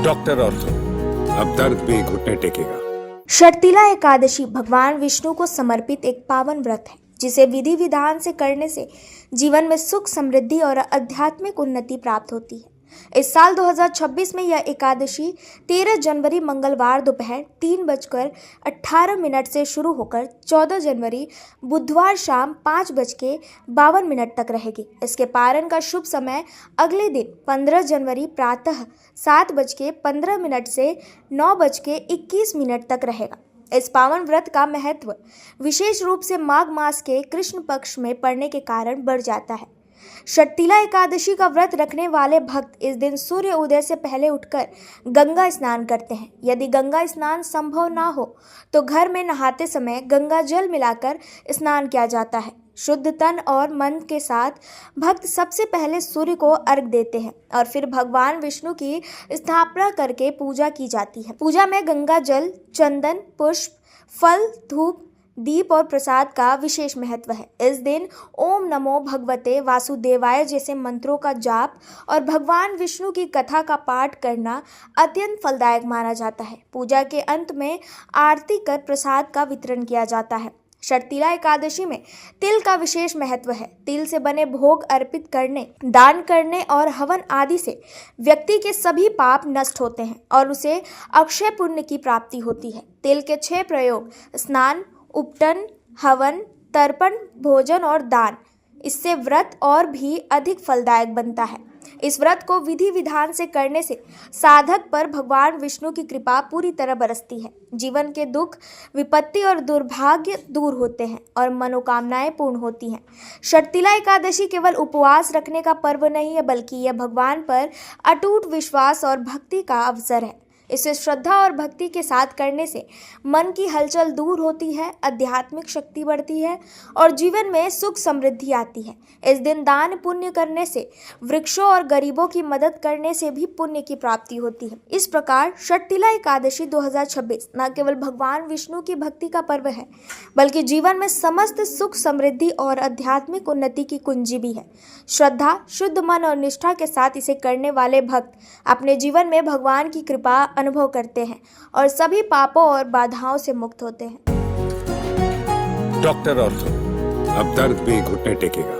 Doctor ortho, अब दर्द भी घुटने टेकेगा। शर्तिला एकादशी भगवान विष्णु को समर्पित एक पावन व्रत है जिसे विधि विधान से करने से जीवन में सुख, समृद्धि और आध्यात्मिक उन्नति प्राप्त होती है। इस साल 2026 में यह एकादशी 13 जनवरी मंगलवार दोपहर 3:18 से शुरू होकर 14 जनवरी बुधवार शाम 5:52 तक रहेगी। इसके पारण का शुभ समय अगले दिन 15 जनवरी प्रातः 7:15 से 9:21 तक रहेगा। इस पावन व्रत का महत्व विशेष रूप से माघ मास के कृष्ण पक्ष में पड़ने के कारण बढ़ जाता है। शर्तिला एकादशी का व्रत रखने वाले भक्त इस दिन सूर्य उदय से पहले उठकर गंगा स्नान करते हैं। यदि गंगा स्नान संभव ना हो तो घर में नहाते समय गंगा जल मिलाकर स्नान किया जाता है। शुद्ध तन और मन के साथ भक्त सबसे पहले सूर्य को अर्घ देते हैं और फिर भगवान विष्णु की स्थापना करके पूजा की जाती है। पूजा में गंगा जल, चंदन, पुष्प, फल, धूप, दीप और प्रसाद का विशेष महत्व है। इस दिन ओम नमो भगवते वासुदेवाय जैसे मंत्रों का जाप और भगवान विष्णु की कथा का पाठ करना अत्यंत फलदायक माना जाता है। पूजा के अंत में आरती कर प्रसाद का वितरण किया जाता है। शर्तिला एकादशी में तिल का विशेष महत्व है। तिल से बने भोग अर्पित करने, दान करने और हवन आदि से व्यक्ति के सभी पाप नष्ट होते हैं और उसे अक्षय पुण्य की प्राप्ति होती है। तिल के 6 प्रयोग स्नान, उपटन, हवन, तर्पण, भोजन और दान, इससे व्रत और भी अधिक फलदायक बनता है। इस व्रत को विधि विधान से करने से साधक पर भगवान विष्णु की कृपा पूरी तरह बरसती है। जीवन के दुख, विपत्ति और दुर्भाग्य दूर होते हैं और मनोकामनाएं पूर्ण होती हैं। शर्तिला एकादशी केवल उपवास रखने का पर्व नहीं है, बल्कि यह भगवान पर अटूट विश्वास और भक्ति का अवसर है। इसे श्रद्धा और भक्ति के साथ करने से मन की हलचल दूर होती है, आध्यात्मिक शक्ति बढ़ती है और जीवन में सुख समृद्धि आती है। इस दिन दान पुण्य करने से, वृक्षों और गरीबों की मदद करने से भी पुण्य की प्राप्ति होती है। इस प्रकार शर्तिला एकादशी 2026 न केवल भगवान विष्णु की भक्ति का पर्व है, बल्कि जीवन में समस्त सुख, समृद्धि और आध्यात्मिक उन्नति की कुंजी भी है। श्रद्धा, शुद्ध मन और निष्ठा के साथ इसे करने वाले भक्त अपने जीवन में भगवान की कृपा अनुभव करते हैं और सभी पापों और बाधाओं से मुक्त होते हैं। डॉक्टर ऑर्थो, अब दर्द भी घुटने टेकेगा।